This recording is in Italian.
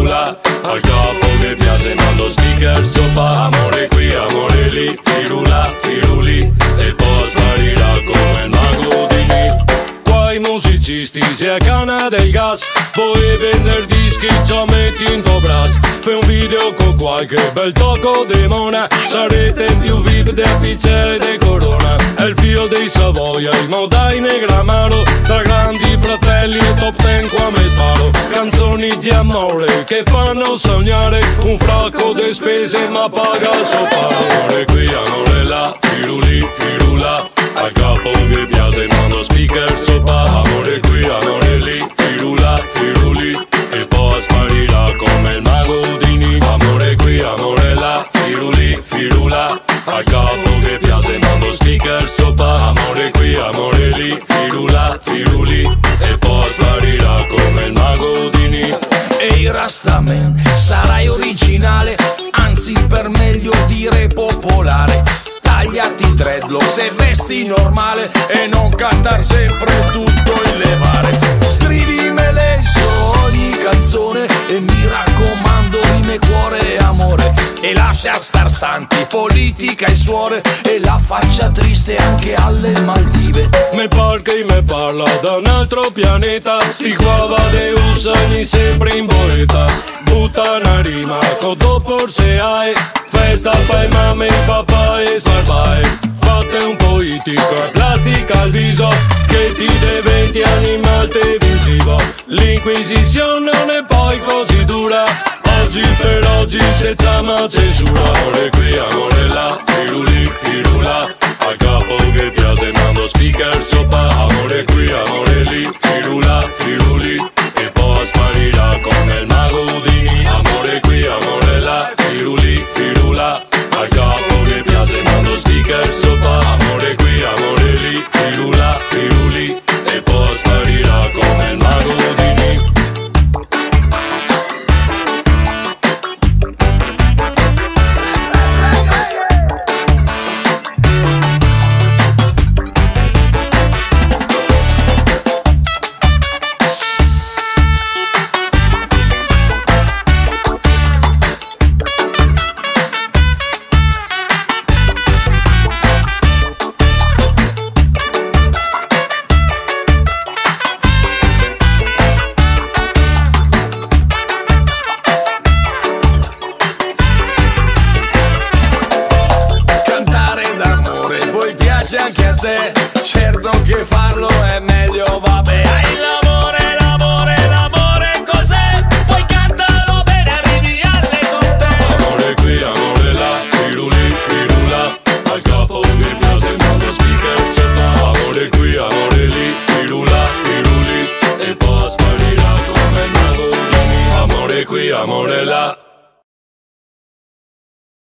firula, al capo che piace mando speaker sopra. Amore qui, amore lì, firula, firuli, e poi sparirà come il mago di Nì. Qua i musicisti si è canna del gas, vuoi vendere dischi, ci metti in tuo braccio. Fai un video con qualche bel tocco di mona, sarete più vivi del pizzere di Corona. È il figlio dei Savoia, il modai negramaro, tra grandi fratelli e top ten qua me sparo. Canzoni di amore che fanno sognare, un fracco di spese ma paga il suo paro. Amore qui, amore là, firuli, firula, al capo che piace mando speaker sopra. Amore qui, amore lì, firula, firuli, e poi sparirà come il mago di Nì. Amore qui, amore là, firuli, firula, al capo che piace mando speaker sopra. Amore qui, amore lì, firula, firuli, e poi sparirà come il mago di Nì. Ehi Rastaman, sarai originale, anzi per meglio dire popolare. Tagliati i dreadlocks e vesti normale e non cantar sempre tutto in levare. Scrivimele su ogni canzone e mi raccomando rime, cuore e amore. E lascia star santi, politica e suore, e la faccia triste anche alle Maldive. Me par che me parla da un altro pianeta, sti qua va de usani sempre in poeta. Butta una rima con dopo se hai, festa per mamma e papà e sbarbai. Fate un politico e plastica al viso, che ti diventi animale televisivo. L'inquisizione non è poi così dura, oggi per oggi senza mai censura. Amore qui, amore là, firuli, firula, al capo che piace mando speaker sopra. Amore qui, amore lì, firula, firuli, e poi sparirà come il mago di Nì. Amore qui, amore là, firuli, firula, al capo che piace mando speaker sopra. Amore qui, amore lì, firula, firuli, e poi sparirà come il mago di Nì. Anche a te, certo che fa